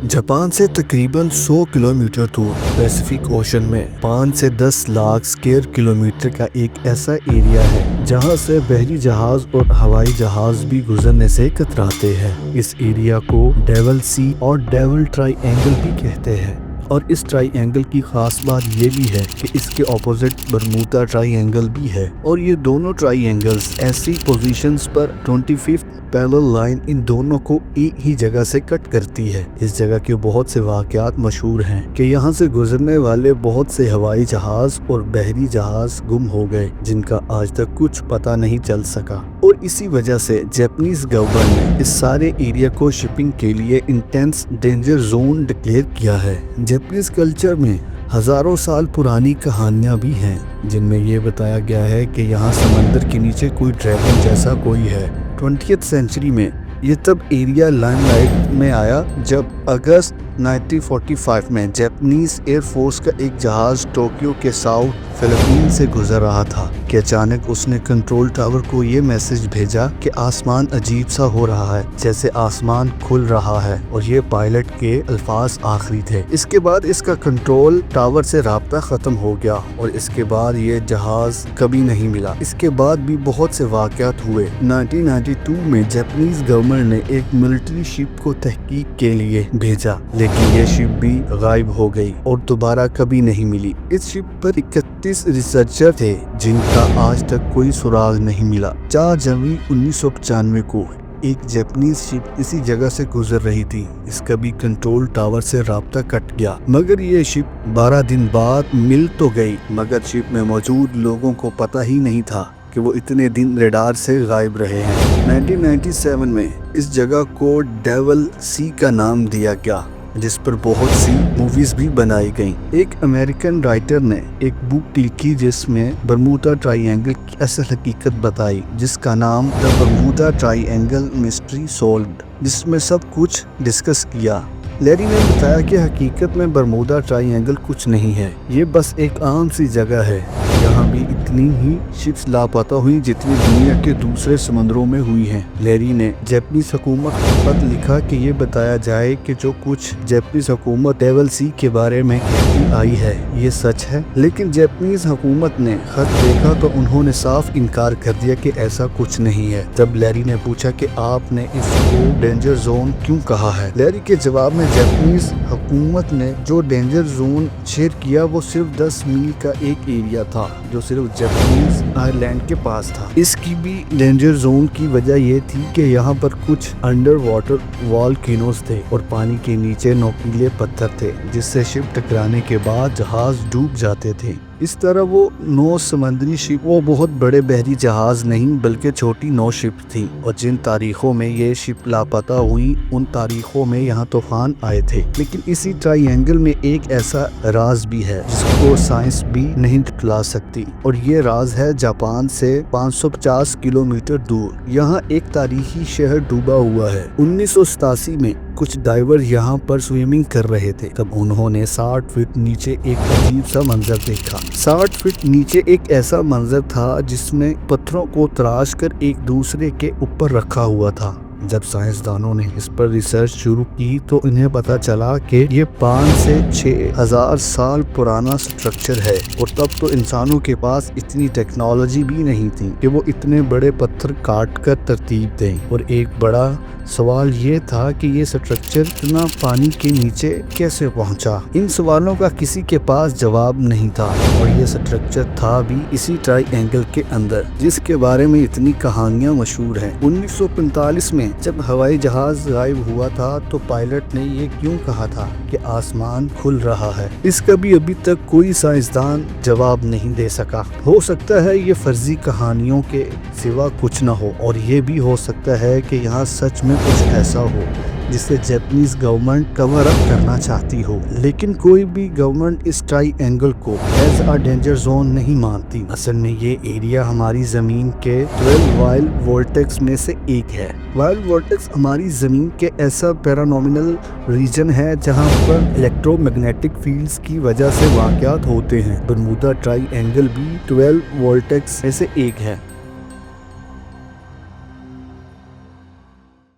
Japan से तकरीबन 100 kilometre दूर पैसिफिक ओशन में 5 से 10 लाख स्क्वायर किलोमीटर का एक ऐसा एरिया है जहां से बहरी जहाज और हवाई जहाज भी गुजरने से कतराते हैं। इस एरिया को डेविल सी और डेविल ट्रायंगल भी कहते हैं और इस ट्रायंगल की खास बात ये भी है कि इसके ऑपोजिट बरमूदा ट्रायंगल भी है और ये दोनों ट्रायंगल्स ऐसी पोजीशंस पर 25th पैरेलल लाइन इन दोनों को एक ही जगह से कट करती है। इस जगह के बहुत से वाकयात मशहूर हैं कि यहाँ से गुजरने वाले बहुत से हवाई जहाज और बहरी जहाज गुम हो गए जिनका आज तक कुछ पता नहीं चल सका और इसी वजह से जापानीज गवर्नमेंट ने इस सारे एरिया को शिपिंग के लिए इंटेंस डेंजर जोन डिक्लेयर किया है। जापानीज कल्चर में हजारों साल पुरानी कहानियां भी हैं जिनमें ये बताया गया है कि यहाँ समंदर के नीचे कोई ड्रैगन जैसा कोई है। 20th सेंचुरी में ये तब एरिया लाइमलाइट में आया जब अगस्त 1945 में जापानीज एयरफोर्स का एक जहाज टोक्यो के साउथ फिलीपीन से गुजर रहा था कि अचानक उसने कंट्रोल टावर को ये मैसेज भेजा कि आसमान अजीब सा हो रहा है, जैसे आसमान खुल रहा है, और ये पायलट के अल्फाज आखिरी थे। इसके बाद इसका कंट्रोल टावर से राब्ता खत्म हो गया और इसके बाद ये जहाज कभी नहीं मिला। इसके बाद भी बहुत से वाकयात हुए। 1992 में जापानीज गवर्नमेंट ने एक मिलिट्री शिप को तहकीक के लिए भेजा, लेकिन ये शिप भी गायब हो गई और दोबारा कभी नहीं मिली। इस शिप पर 31 रिसर्चर थे जिनका आज तक कोई सुराग नहीं मिला। 4 जनवरी 1995 को एक जापानीज शिप इसी जगह से गुजर रही थी। इसका भी कंट्रोल टावर से राब्ता कट गया, मगर ये शिप 12 दिन बाद मिल तो गई, मगर शिप में मौजूद लोगों को पता ही नहीं था कि वो इतने दिन रडार से गायब रहे हैं। 1997 में इस जगह को डेविल सी का नाम दिया गया जिस पर बहुत सी मूवीज भी बनाई गईं। एक अमेरिकन राइटर ने एक बुक लिखी जिसमें बरमूदा ट्रायंगल की असल हकीकत बताई, जिसका नाम the Bermuda triangle mystery solved, जिसमें सब कुछ डिस्कस किया। लैरी ने बताया कि हकीकत में बरमूदा ट्रायंगल कुछ नहीं है, ये बस एक आम सी जगह है। यहाँ भी इतनी ही शिप्स लापता हुई जितनी दुनिया के दूसरे समंदरों में हुई हैं। लैरी ने जापानीज हुकूमत को खत लिखा कि ये बताया जाए कि जो कुछ जापानीज हुकूमत डेविल सी के बारे में कहती आई है ये सच है, लेकिन जापानीज हुकूमत ने खत देखा तो उन्होंने साफ इनकार कर दिया कि ऐसा कुछ नहीं है। जब लैरी ने पूछा कि आपने इसको डेंजर जोन क्यों कहा है, लैरी के जवाब में जापानीज हुकूमत ने जो डेंजर जोन शेयर किया वो सिर्फ 10 मील का एक एरिया था जो सिर्फ जापानीज आइलैंड के पास था। इसकी भी डेंजर जोन की वजह ये थी कि यहाँ पर कुछ अंडर वाटर वॉल्केनोज थे और पानी के नीचे नोकीले पत्थर थे जिससे शिप टकराने के बाद जहाज डूब जाते थे। इस तरह वो 9 समंदरी शिप, वो बहुत बड़े बहरी जहाज नहीं बल्कि छोटी 9 शिप थी, और जिन तारीखों में ये शिप लापता हुई उन तारीखों में यहाँ तूफान आए थे। लेकिन इसी ट्रायंगल में एक ऐसा राज भी है जिसको साइंस भी नहीं दिखला सकती, और ये राज है जापान से 550 किलोमीटर दूर। यहाँ एक तारीखी शहर डूबा हुआ है। 1987 में कुछ डाइवर यहाँ पर स्विमिंग कर रहे थे, तब उन्होंने 60 फीट नीचे एक अजीब सा मंजर देखा। 60 फीट नीचे एक ऐसा मंजर था जिसमें पत्थरों को तराश कर एक दूसरे के ऊपर रखा हुआ था। जब साइंसदानों ने इस पर रिसर्च शुरू की तो इन्हें पता चला कि ये 5 से 6 हजार साल पुराना स्ट्रक्चर है, और तब तो इंसानों के पास इतनी टेक्नोलॉजी भी नहीं थी कि वो इतने बड़े पत्थर काट कर तरतीब दें। और एक बड़ा सवाल ये था कि ये स्ट्रक्चर इतना पानी के नीचे कैसे पहुंचा। इन सवालों का किसी के पास जवाब नहीं था, और ये स्ट्रक्चर था भी इसी ट्रायंगल के अंदर जिसके बारे में इतनी कहानियां मशहूर हैं। 1945 में जब हवाई जहाज गायब हुआ था तो पायलट ने ये क्यों कहा था कि आसमान खुल रहा है, इसका भी अभी तक कोई साइंसदान जवाब नहीं दे सका। हो सकता है ये फर्जी कहानियों के सिवा कुछ न हो, और ये भी हो सकता है कि यहाँ सच में कुछ ऐसा हो जिसे जापानीज गवर्नमेंट कवर अप करना चाहती हो, लेकिन कोई भी गवर्नमेंट इस ट्रायंगल को एज अ डेंजर जोन नहीं मानती। असल में ये एरिया हमारी जमीन के 12 वाइल्ड वोर्टेक्स में से एक है। वाइल्ड वोर्टेक्स हमारी जमीन के ऐसा पैरानॉमिनल रीजन है जहां पर इलेक्ट्रोमैग्नेटिक फील्ड्स की वजह से वाकयात होते हैं। बरमूदा ट्रायंगल भी 12 वोर्टेक्स में से एक है।